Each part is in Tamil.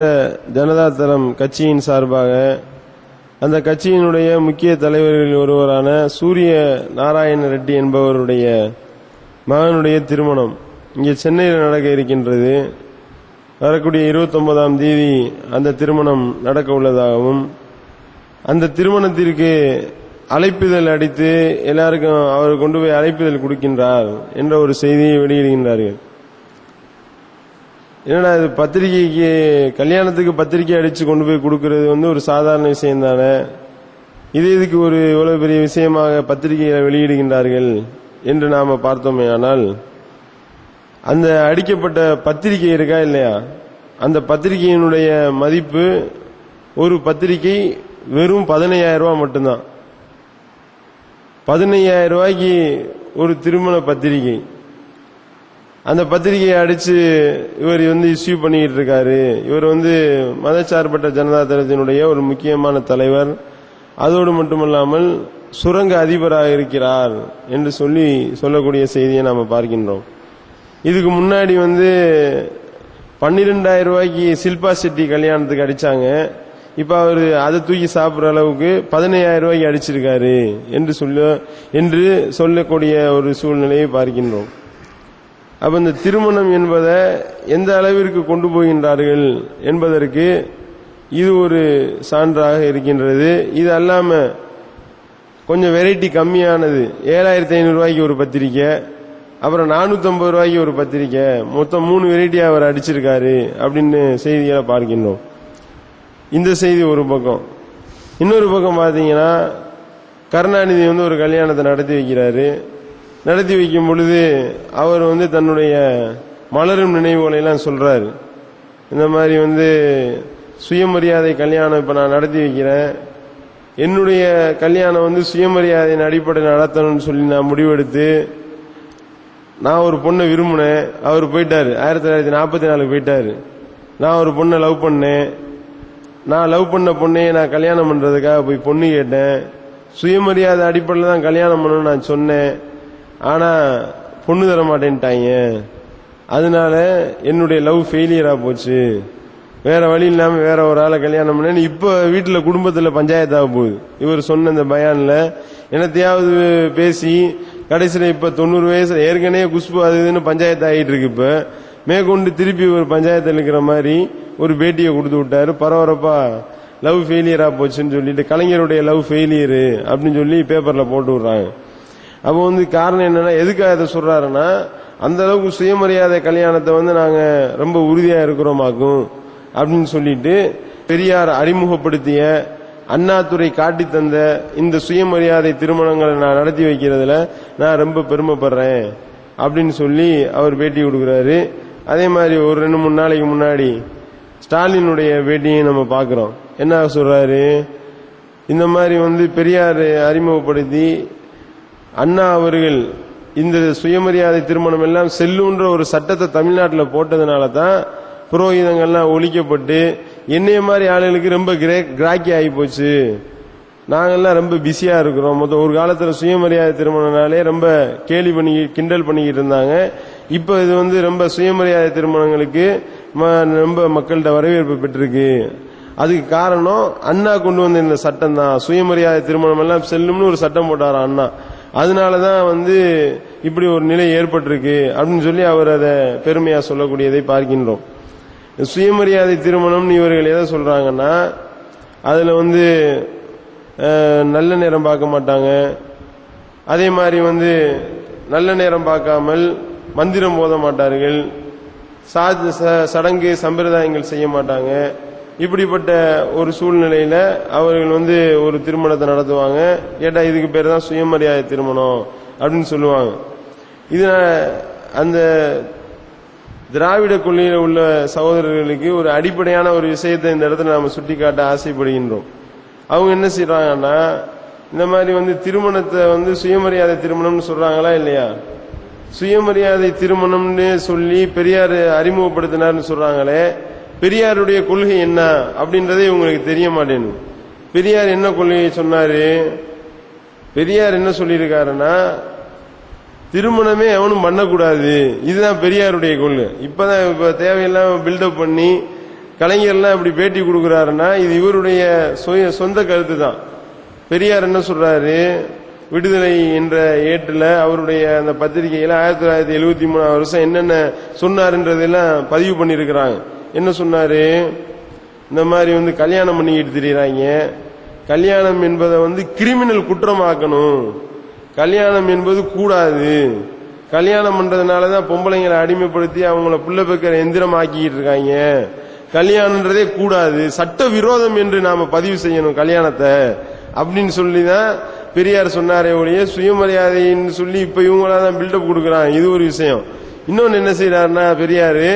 ஜனதாதளம் கட்சியின் சார்பாக அந்த கட்சியினுடைய முக்கிய தலைவர்களில் ஒருவரான சூரிய நாராயண ரெட்டி என்பவருடைய மகனுடைய திருமணம் இங்கே சென்னையில் நடக்க இருக்கின்றது. வரக்கூடிய 29ஆம் தேதி அந்த திருமணம் நடக்க உள்ளதாகவும் அந்த திருமணத்திற்கு அழைப்பிதழ் அடித்து எல்லாருக்கும் அவர் கொண்டு போய் அழைப்பிதழ் கொடுக்கின்றார் என்ற ஒரு செய்தியை வெளியிடுகின்றார்கள். என்னடா இது, பத்திரிகைக்கு கல்யாணத்துக்கு பத்திரிகை அடிச்சு கொண்டு போய் கொடுக்கிறது ஒரு சாதாரண விஷயம் தானே, இதுக்கு ஒரு இவ்வளவு பெரிய விஷயமாக பத்திரிகைகளை வெளியிடுகின்றார்கள் என்று நாம பார்த்தோமே. ஆனால் அந்த அடிக்கப்பட்ட பத்திரிகை இருக்கா இல்லையா, அந்த பத்திரிகையினுடைய மதிப்பு ஒரு பத்திரிகை வெறும் 15,000 ரூபாய் மட்டும்தான். 15,000 ரூபாய்க்கு ஒரு திருமண பத்திரிகை. அந்த பத்திரிகையை அடிச்சு இவர் இஷ்யூ பண்ணிட்டு இருக்காரு. இவர் மதச்சார்பற்ற ஜனதாதளத்தினுடைய ஒரு முக்கியமான தலைவர், அதோடு மட்டுமல்லாமல் சுரங்க அதிபராக இருக்கிறார் என்று சொல்லக்கூடிய செய்தியை நாம பார்க்கின்றோம். இதுக்கு முன்னாடி 12,000 ரூபாய்க்கு ஷில்பா செட்டி கல்யாணத்துக்கு அடிச்சாங்க. இப்ப அவர் அதை தூக்கி சாப்பிடுற அளவுக்கு 15,000 ரூபாய்க்கு அடிச்சிருக்காரு என்று சொல்லக்கூடிய ஒரு சூழ்நிலையை பார்க்கின்றோம். அப்ப இந்த திருமணம் என்பதை எந்த அளவிற்கு கொண்டு போகின்றார்கள் என்பதற்கு இது ஒரு சான்றாக இருக்கின்றது. இது அல்லாம கொஞ்சம் வெரைட்டி கம்மியானது 7,500 ரூபாய்க்கு ஒரு பத்திரிக்கை, அப்புறம் 450 ரூபாய்க்கு ஒரு பத்திரிக்கை, மொத்தம் 3 வெரைட்டியா அவர் அடிச்சிருக்காரு அப்படின்னு செய்திகளை பார்க்கின்றோம். இந்த செய்தி ஒரு பக்கம். இன்னொரு பக்கம் பாத்தீங்கன்னா, கருணாநிதி ஒரு கல்யாணத்தை நடத்தி வைக்கிறாரு. நடத்தி வைக்கும் பொழுது அவர் தன்னுடைய மலரும் நினைவுகளை எல்லாம் சொல்றாரு. இந்த மாதிரி சுயமரியாதை கல்யாணம் இப்ப நான் நடத்தி வைக்கிறேன், என்னுடைய கல்யாணம் சுயமரியாதையின் அடிப்படையில் நடத்தணும்னு சொல்லி நான் முடிவெடுத்து நான் ஒரு பொண்ணை விரும்பினேன். அவர் போயிட்டாரு, 1944 போயிட்டாரு. நான் ஒரு பொண்ணை லவ் பண்ணேன். நான் லவ் பண்ண பொண்ணையே நான் கல்யாணம் பண்றதுக்காக போய் பொண்ணு கேட்டேன். சுயமரியாதை அடிப்படையில் தான் கல்யாணம் பண்ணணும்னு நான் சொன்னேன். ஆனா பொண்ணு தர மாட்டேன்ட்டாங்க. அதனால என்னுடைய லவ் ஃபெயிலியரா போச்சு. வேற வழி இல்லாம வேற ஒரு ஆளை கல்யாணம் பண்ணேன்னு இப்ப வீட்டுல குடும்பத்துல பஞ்சாயத்தாக போகுது. இவர் சொன்ன இந்த பயான்ல என்னத்தையாவது பேசி கடைசியில இப்ப 90 வயசுல ஏற்கனவே குஷ்பு அது இதுன்னு பஞ்சாயத்து ஆகிட்டு இருக்கு. இப்ப மேற்கொண்டு திருப்பி ஒரு பஞ்சாயத்தில் இருக்கிற மாதிரி ஒரு பேட்டியை கொடுத்து விட்டாரு. பரபரப்பா லவ் ஃபெயிலியரா போச்சுன்னு சொல்லிட்டு, கலைஞருடைய லவ் ஃபெயிலியரு அப்படின்னு சொல்லி பேப்பர்ல போட்டு விடுறாங்க. அப்போ காரணம் என்னன்னா, எதுக்காக இதை சொல்றாருன்னா, அந்த அளவுக்கு சுயமரியாதை கல்யாணத்தை நாங்க ரொம்ப உறுதியா இருக்கிறோமாக்கும் அப்படின்னு சொல்லிட்டு, பெரியார் அறிமுகப்படுத்திய அண்ணாதுரை காட்டி தந்த இந்த சுயமரியாதை திருமணங்களை நான் நடத்தி வைக்கிறதுல நான் ரொம்ப பெருமைப்படுறேன் அப்படின்னு சொல்லி அவர் பேட்டி கொடுக்கிறாரு. அதே மாதிரி ஒரு 2-3 நாளைக்கு முன்னாடி ஸ்டாலினுடைய பேட்டியை நம்ம பார்க்கிறோம். என்ன சொல்றாரு, இந்த மாதிரி பெரியார் அறிமுகப்படுத்தி அண்ணா அவர்கள் இந்த சுயமரியாதை திருமணம் எல்லாம் செல்லுன்ற ஒரு சட்டத்தை தமிழ்நாட்டில் போட்டதுனால தான் புரோகிதங்கள்லாம் ஒழிக்கப்பட்டு என்னைய மாதிரி ஆளுகளுக்கு ரொம்ப கிராக்கி ஆகி போச்சு. நாங்கெல்லாம் ரொம்ப பிஸியா இருக்கிறோம். மொத்தம் ஒரு காலத்துல சுயமரியாதை திருமணம்னாலே ரொம்ப கேலி பண்ணி கிண்டல் பண்ணிக்கிட்டு இருந்தாங்க. இப்ப இது ரொம்ப சுயமரியாதை திருமணங்களுக்கு ரொம்ப மக்கள்கிட்ட வரவேற்பு பெற்றிருக்கு. அதுக்கு காரணம் அண்ணா கொண்டு வந்த இந்த சட்டம் தான். சுயமரியாதை திருமணம் எல்லாம் செல்லும்னு ஒரு சட்டம் போட்டாராம் அண்ணா. அதனாலதான் இப்படி ஒரு நிலை ஏற்பட்டிருக்கு அப்படின்னு சொல்லி அவர் அதை பெருமையா சொல்லக்கூடியதை பார்க்கின்றோம். சுயமரியாதை திருமணம் இவர்கள் எதை சொல்றாங்கன்னா, அதுல நல்ல நேரம் பார்க்க மாட்டாங்க. அதே மாதிரி நல்ல நேரம் பார்க்காமல் மந்திரம் போத மாட்டார்கள், சடங்கு சம்பிரதாயங்கள் செய்ய மாட்டாங்க. இப்படிப்பட்ட ஒரு சூழ்நிலையில அவர்கள் ஒரு திருமணத்தை நடத்துவாங்க. கேட்டா இதுக்கு பேர் தான் சுயமரியாதை திருமணம் அப்படின்னு சொல்லுவாங்க. இது அந்த திராவிட கொள்கையில உள்ள சகோதரர்களுக்கு ஒரு அடிப்படையான ஒரு விஷயத்தை இந்த இடத்துல நாம சுட்டிக்காட்ட ஆசைப்படுகின்றோம். அவங்க என்ன செய்யறாங்கன்னா, இந்த மாதிரி திருமணத்தை சுயமரியாதை திருமணம்னு சொல்றாங்களா இல்லையா, சுயமரியாதை திருமணம்னு சொல்லி பெரியார் அறிமுகப்படுத்தினார்னு சொல்றாங்களே, பெரியாருடைய கொள்கை என்ன அப்படின்றதே உங்களுக்கு தெரிய மாட்டேன்னு. பெரியார் என்ன கொள்கையை சொன்னாரு, பெரியார் என்ன சொல்லியிருக்காருன்னா, திருமணமே எவனும் பண்ணக்கூடாது, இதுதான் பெரியாருடைய கொள்கை. இப்ப தேவையில்லாம பில்டப் பண்ணி கலைஞர்லாம் இப்படி பேட்டி கொடுக்கிறாருன்னா இது இவருடைய சொந்த கருத்து தான். பெரியார் என்ன சொல்றாரு, விடுதலை என்ற ஏட்டுல அவருடைய அந்த பத்திரிகையில 1973 என்னென்ன சொன்னாருன்றதெல்லாம் பதிவு பண்ணிருக்கிறாங்க. என்ன சொன்னாரு, இந்த மாதிரி கல்யாணம் பண்ணிக்கிட்டு திரியறாங்க, கல்யாணம் என்பதை கிரிமினல் குற்றமாக்கணும், கல்யாணம் என்பது கூடாது, கல்யாணம் பண்றதுனாலதான் பொம்பளைங்களை அடிமைப்படுத்தி அவங்கள புள்ள பெக்கிற எந்திரம் ஆக்கிட்டு இருக்காங்க, கல்யாணம்ன்றதே கூடாது, சட்ட விரோதம் என்று நாம பதிவு செய்யணும் கல்யாணத்தை அப்படின்னு சொல்லிதான் பெரியார் சொன்னாரே ஒழிய சுயமரியாதைன்னு சொல்லி இப்ப இவங்களாதான் பில்டப் கொடுக்கறாங்க. இது ஒரு விஷயம். இன்னொன்னு என்ன செய்யறாருன்னா, பெரியாரு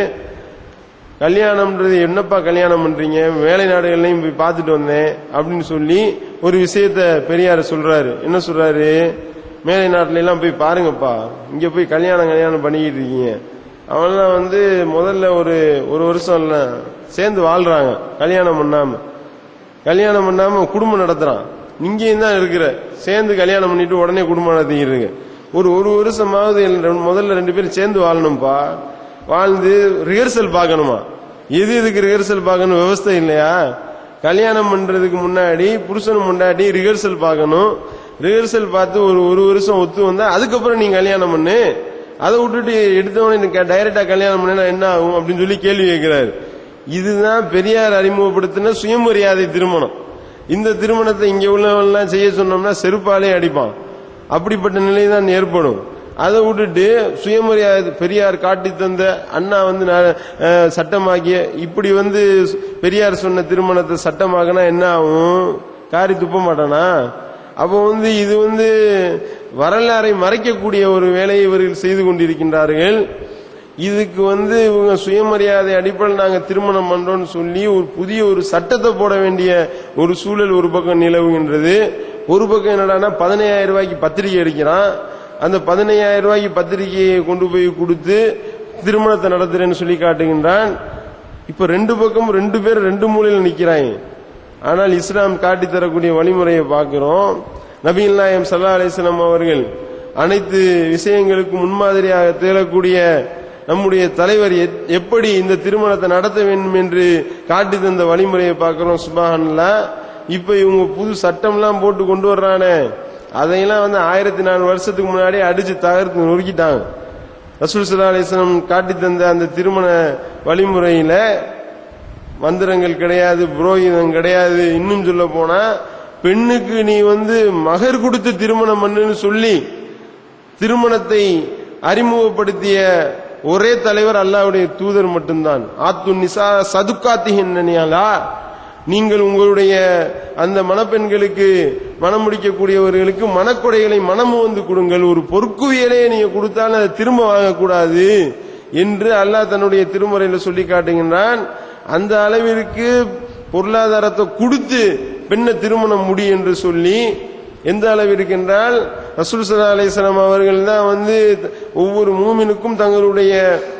கல்யாணம்ன்றது என்னப்பா கல்யாணம் பண்றீங்க, மேலை நாடுகள்லையும் போய் பார்த்துட்டு வந்தேன் அப்படின்னு சொல்லி ஒரு விஷயத்த பெரியார் சொல்றாரு. என்ன சொல்றாரு, மேலை நாட்டுல எல்லாம் போய் பாருங்கப்பா, இங்க போய் கல்யாணம் பண்ணிக்கிட்டு இருக்கீங்க, அவன்லாம் முதல்ல ஒரு வருஷம் சேர்ந்து வாழ்றாங்க, கல்யாணம் பண்ணாம குடும்பம் நடத்துறான். இங்கேயும் தான் இருக்கிற, சேர்ந்து கல்யாணம் பண்ணிட்டு உடனே குடும்பம் நடத்திக்கிட்டு ஒரு வருஷமாவது முதல்ல 2 பேரும் சேர்ந்து வாழணும்பா, வாழ்ந்து ரிஹர்சல் பார்க்கணுமா. எதுக்கு ரிஹர்சல் பார்க்கணும், விவசாயம் இல்லையா? கல்யாணம் பண்றதுக்கு முன்னாடி புருஷனும் முன்னாடி ரிஹர்சல் பார்க்கணும், ரிஹர்சல் பார்த்து ஒரு வருஷம் ஒத்து வந்தா அதுக்கப்புறம் நீங்க கல்யாணம் பண்ணு, அதை விட்டுட்டு எடுத்தவனே டைரக்டா கல்யாணம் பண்ணா என்ன ஆகும் அப்படின்னு சொல்லி கேள்வி கேட்கிறாரு. இதுதான் பெரியார் அறிமுகப்படுத்தின சுயமரியாதை திருமணம். இந்த திருமணத்தை இங்க உள்ளவெல்லாம் செய்ய சொன்னோம்னா செருப்பாலே அடிப்பான், அப்படிப்பட்ட நிலை தான் ஏற்படும். அதை விட்டுட்டு சுயமரியாதை பெரியார் காட்டி தந்த அண்ணா சட்டமாக்கிய இப்படி பெரியார் சொன்ன திருமணத்தை சட்டமாக்கினா என்ன ஆகும், காரி துப்ப மாட்டானா? அப்போ இது வரலாறை மறைக்கக்கூடிய ஒரு வேலையை இவர்கள் செய்து கொண்டிருக்கின்றார்கள். இதுக்கு இவங்க சுயமரியாதை அடிப்படையில் நாங்க திருமணம் பண்றோம்னு சொல்லி ஒரு புதிய ஒரு சட்டத்தை போட வேண்டிய ஒரு சூழல் ஒரு பக்கம் நிலவுகின்றது. ஒரு பக்கம் என்னடான்னா 15,000 ரூபாய்க்கு பத்திரிகை அடிக்கிறான், அந்த 15,000 ரூபாய்க்கு பத்திரிகையை கொண்டு போய் கொடுத்து திருமணத்தை நடத்துறேன்னு சொல்லி காட்டுகின்றான். இப்ப 2 பக்கம் 2 பேர் 2 மூலையில் நிக்கிறாங்க. ஆனால் இஸ்லாம் காட்டி தரக்கூடிய வழிமுறையை பார்க்கிறோம். நபிகள் நாயகம் ஸல்லல்லாஹு அலைஹி வஸல்லம் அவர்கள் அனைத்து விஷயங்களுக்கும் முன்மாதிரியாக திகழக்கூடிய நம்முடைய தலைவர் எப்படி இந்த திருமணத்தை நடத்த வேண்டும் என்று காட்டி தந்த வழிமுறையை பார்க்கிறோம். சுப்ஹானல்லாஹ். இப்ப இவங்க புது சட்டம்லாம் போட்டு கொண்டு வர்றானே, அதையெல்லாம் 1400 வருஷத்துக்கு முன்னாடி அடிச்சு தகர்த்து நொறுக்கிட்டாங்க. ரசூல் ஸல்லல்லாஹு அலைஹி வஸல்லம் காட்டி தந்த அந்த திருமண வழிமுறையில மந்திரங்கள் கிடையாது, புரோகிதம் கிடையாது. இன்னும் சொல்ல போனா பெண்ணுக்கு நீ மகர் கொடுத்து திருமணம் பண்ணுன்னு சொல்லி திருமணத்தை அறிமுகப்படுத்திய ஒரே தலைவர் அல்லாஹ்வுடைய தூதர் மட்டும்தான். ஆத்து நிசா சதுக்காத்திஹின்னனியாலா, நீங்கள் உங்களுடைய அந்த மணப்பெண்களுக்கு மனம் முடிக்கக்கூடியவர்களுக்கு மனக்கொடைகளை மனமுவந்து கொடுங்கள், ஒரு பொறுக்குவியலே நீங்க கொடுத்தாலும் அதை திரும்ப வாங்கக்கூடாது என்று அல்லாஹ் தன்னுடைய திருமறையில சொல்லி காட்டுகின்றான். அந்த அளவிற்கு பொருளாதாரத்தை கொடுத்து பெண்ணை திருமணம் முடி என்று சொல்லி, எந்த அளவிற்கு என்றால் ரசூல் ஸல்லல்லாஹு அலைஹி வஸல்லம் அவர்கள் தான் ஒவ்வொரு மூமினுக்கும் தங்களுடைய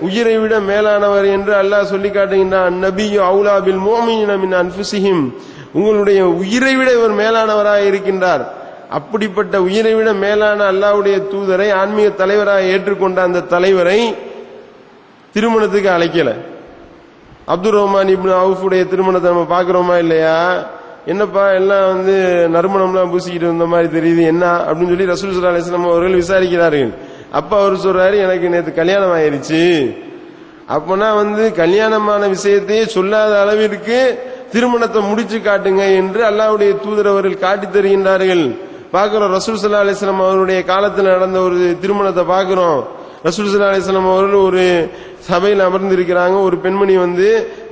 உயிரை விட மேலானவர் என்று அல்லாஹ் சொல்லி காட்டுகின்றான். நபியு அவுலா பில் முஃமினீன மின் அன்ஃபுஸிஹிம், உங்களுடைய உயிரை விட இவர் மேலானவராக இருக்கின்றார். அப்படிப்பட்ட உயிரை விட மேலான அல்லாஹ்வுடைய தூதரை ஆன்மீக தலைவராக ஏற்றுக்கொண்ட அந்த தலைவரை திருமணத்துக்கு அழைக்கல. அப்துல் ரஹ்மான் இப்னு அவுஃபுடைய திருமணத்தை நம்ம பார்க்கிறோமா இல்லையா? என்னப்பா எல்லாம் நறுமணம்லாம் பூசிக்கிட்டு இருந்த மாதிரி தெரியுது, என்ன அப்படின்னு சொல்லி ரசூல் ஸல்லல்லாஹு அலைஹி வஸல்லம் அவர்கள் விசாரிக்கிறார்கள். அப்ப அவர் சொல்றாரு, எனக்கு நேற்று கல்யாணம் ஆயிருச்சு. அப்பனா கல்யாணமான விஷயத்தையே சொல்லாத அளவிற்கு திருமணத்தை முடிச்சு காட்டுங்க என்று அல்லாஹ்வுடைய தூதர் அவர்கள் காட்டி தருகின்றார்கள். பார்க்கிறோம், ரசூல் ஸல்லல்லாஹு அலைஹி வஸல்லம் அவருடைய காலத்தில் நடந்த ஒரு திருமணத்தை பார்க்கிறோம். ரசூல் ஸல்லல்லாஹு அலைஹி வஸல்லம் அவர்கள் ஒரு சபையில் அமர்ந்திருக்கிறாங்க. ஒரு பெண்மணி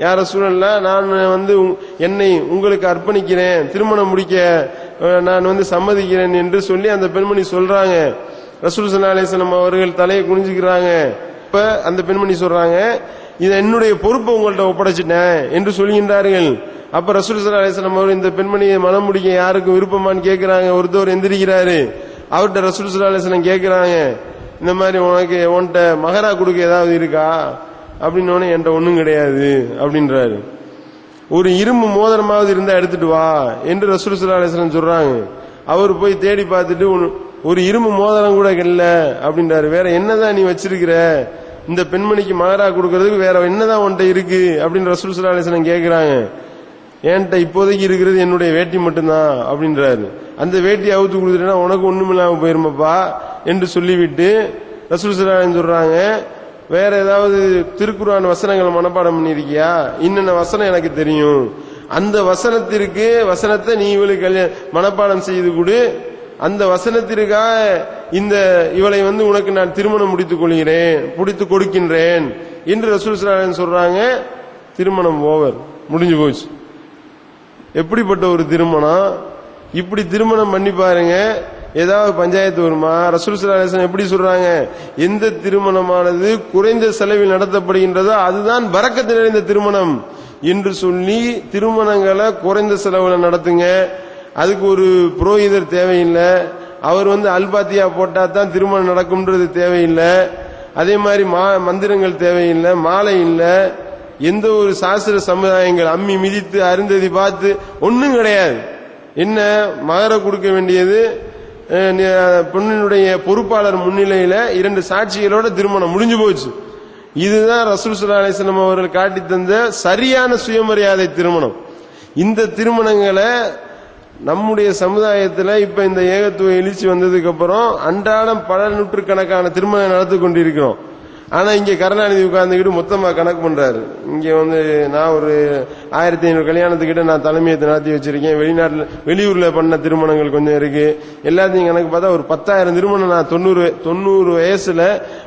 யார் ரசூலல்லாஹ், நான் என்னை உங்களுக்கு அர்ப்பணிக்கிறேன், திருமணம் முடிக்க நான் சம்மதிக்கிறேன் என்று சொல்லி அந்த பெண்மணி சொல்றாங்க. ரசூல் ஸல்லல்லாஹு அலைஹி வஸல்லம் அவர்கள் தலையை குனிஞ்சுக்கிறாங்க. இப்ப அந்த பெண்மணி சொல்றாங்க, இதை என்னுடைய பொறுப்பை உங்கள்ட்ட ஒப்படைச்சிட்டேன் என்று சொல்கின்றார்கள். அப்ப ரசூல் ஸல்லல்லாஹு அலைஹி வஸல்லம் அவர்கள் இந்த பெண்மணியை மனம் முடிக்க யாருக்கும் விருப்பமான்னு கேட்கிறாங்க. ஒருத்தவர் எந்திரிக்கிறாரு. அவர்கிட்ட ரசூல் ஸல்லல்லாஹு அலைஹி வஸல்லம் கேட்கிறாங்க, இந்த மாதிரி உன்கிட்ட மகரா கொடுக்க ஏதாவது இருக்கா அப்படின்னு. என்கிட்ட ஒண்ணும் கிடையாது அப்படின்றாரு. ஒரு இரும்பு மோதிரமாவது இருந்தா எடுத்துட்டு வா என்று ரசூல் ஸல்லல்லாஹு அலைஹி வஸல்லம் சொல்றாங்க. அவர் போய் தேடி பார்த்துட்டு ஒரு இரும்பு மோதிரம் கூட இல்ல அப்படின்றாரு. வேற என்னதான் நீ வச்சிருக்கிற இந்த பெண்மணிக்கு மகரா கொடுக்கறதுக்கு வேற என்னதான் உன்ட்ட இருக்கு அப்படின்னு ரசூல் ஸல்லல்லாஹு அலைஹி வஸல்லம் கேட்கிறாங்க. என்கிட்ட இப்போதைக்கு இருக்கிறது என்னுடைய வேட்டி மட்டும்தான் அப்படின்றாரு. அந்த வேட்டியை அவுத்து கொடுத்துட்டா உனக்கு ஒண்ணுமில்லாம போயிருமாப்பா என்று சொல்லிவிட்டு ரசூல் ஸல்லல்லாஹு அலைஹி வஸல்லம் சொல்றாங்க, வேற ஏதாவது திருக்குர்ஆன் வசனங்கள் மனப்பாடம் பண்ணிருக்கியா? இன்னென்ன வசனம் எனக்கு தெரியும், அந்த வசனத்தை நீ இவளுக்கு மனப்பாடம் செய்து கொடு, அந்த வசனத்திற்காக இந்த இவளை உனக்கு நான் திருமணம் முடித்து கொடுக்கின்றேன் என்று ரசூல் ஸல்லல்லாஹு அலைஹி வஸல்லம் சொல்றாங்க. திருமணம் ஓவர், முடிஞ்சு போச்சு. எப்படிப்பட்ட ஒரு திருமணம்! இப்படி திருமணம் பண்ணி பாருங்க, ஏதாவது பஞ்சாயத்து வருமா? ரசூல் ஸல்லல்லாஹு அலைஹி வஸல்லம் எப்படி சொல்றாங்க, எந்த திருமணமானது குறைந்த செலவில் நடத்தப்படுகின்றதோ அதுதான் பரக்கத்து நிறைந்த திருமணம் என்று சொல்லி திருமணங்களை குறைந்த செலவுல நடத்துங்க. அதுக்கு ஒரு புரோகிதர் தேவையில்லை, அவர் அல்பாத்தியா போட்டா தான் திருமணம் நடக்கும்ன்றது தேவையில்லை. அதே மாதிரி மந்திரங்கள் தேவையில்லை, மாலை இல்லை, எந்த ஒரு சாஸ்திர சமுதாயங்கள் அம்மி மிதித்து அருந்ததி பார்த்து ஒன்னும் கிடையாது. என்ன மகர கொடுக்க வேண்டியது பெண்ணினுடைய பொறுப்பாளர் முன்னிலையில 2 சாட்சிகளோட திருமணம் முடிஞ்சு போச்சு. இதுதான் ரசூல் ஸல்லல்லாஹு அலைஹி வஸல்லம் அவர்கள் காட்டி தந்த சரியான சுயமரியாதை திருமணம். இந்த திருமணங்களை நம்முடைய சமுதாயத்தில் இப்ப இந்த ஏகத்துவ எழுச்சி வந்ததுக்கு அப்புறம் அன்றாடம் பல நூற்றுக்கணக்கான திருமணம் நடத்தி கொண்டிருக்கிறோம். ஆனா இங்க கருணாநிதி உட்கார்ந்துக்கிட்டு மொத்தமா கணக்கு பண்றாரு. இங்க நான் ஒரு 1500 கல்யாணத்துக்கிட்ட நான் தலைமையத்தை நடத்தி வச்சிருக்கேன். வெளியூர்ல பண்ண திருமணங்கள் கொஞ்சம் இருக்கு. எல்லாத்தையும் கணக்கு பார்த்தா ஒரு 10,000 திருமணம் நான் 90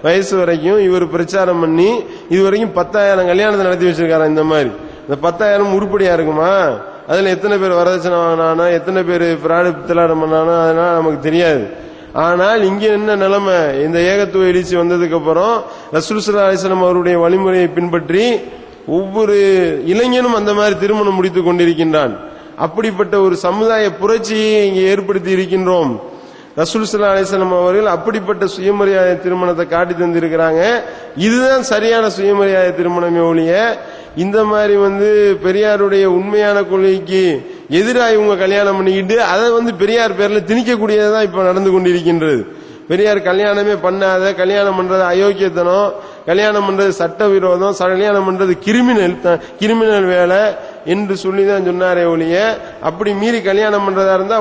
வயசு வரைக்கும் இவர் பிரச்சாரம் பண்ணி இதுவரைக்கும் 10,000 கல்யாணத்தை நடத்தி வச்சிருக்காரு. இந்த மாதிரி இந்த 10,000 உருப்படியா இருக்குமா? அதுல எத்தனை பேர் வரதட்சணை வாங்கினானோ, எத்தனை பேர் பிராடு பித்தலாடம் பண்ணானோ அதனால நமக்கு தெரியாது. ஆனால் இங்க என்ன நிலைமை, இந்த ஏகத்துவ எழுச்சி வந்ததுக்கு அப்புறம் ரசூல் ஸல்லல்லாஹு அலைஹி வஸல்லம் அவருடைய வழிமுறையை பின்பற்றி ஒவ்வொரு இளைஞனும் அந்த மாதிரி திருமணம் முடித்துக் கொண்டிருக்கின்றான். அப்படிப்பட்ட ஒரு சமுதாய புரட்சியை இங்கே ஏற்படுத்தி இருக்கின்றோம். ரசூல் ஸல்லல்லாஹு அலைஹி வஸல்லம் அவர்கள் அப்படிப்பட்ட சுயமரியாதை திருமணத்தை காட்டி தந்திருக்கிறாங்க. இதுதான் சரியான சுயமரியாதை திருமணமே ஒழிய இந்த மாதிரி பெரியாருடைய உண்மையான கொள்கைக்கு எதிராக இவங்க கல்யாணம் பண்ணிக்கிட்டு அதை பெரியார் பேர்ல திணிக்கக்கூடியதான் இப்ப நடந்து கொண்டிருக்கின்றது. பெரியார் கல்யாணமே பண்ணாத, கல்யாணம் பண்றது அயோக்கியத்தனம், கல்யாணம் பண்றது சட்டவிரோதம், கல்யாணம் பண்றது கிரிமினல் வேலை என்று சொல்லிதான் சொன்னாரே ஒழிய அப்படி மீறி கல்யாணம் பண்றதா இருந்தா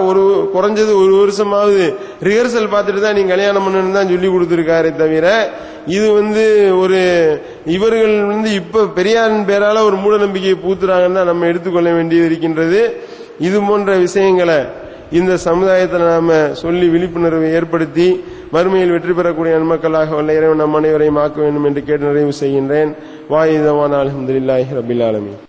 குறைஞ்சது ஒரு வருஷமாவது ரிஹர்சல் பார்த்துட்டு தான் நீங்க கல்யாணம் பண்ணணும்னு தான் சொல்லி கொடுத்திருக்காரே தவிர இது ஒரு இவர்கள் இப்ப பெரியாரின் பேரால ஒரு மூட நம்பிக்கையை பூத்துறாங்கன்னு தான் நம்ம எடுத்துக்கொள்ள வேண்டியது இருக்கின்றது. இது போன்ற விஷயங்களை இந்த சமுதாயத்தில் நாம சொல்லி விழிப்புணர்வை ஏற்படுத்தி மறுமையில் வெற்றி பெறக்கூடிய நன்மக்களாக வல்ல இறைவன் நம் அனைவரையும் ஆக்க வேண்டும் என்று கேட்டு நிறைவு செய்கின்றேன். வாயிதவான அல்ஹம்துலில்லாஹி ரப்பில் ஆலமீன்.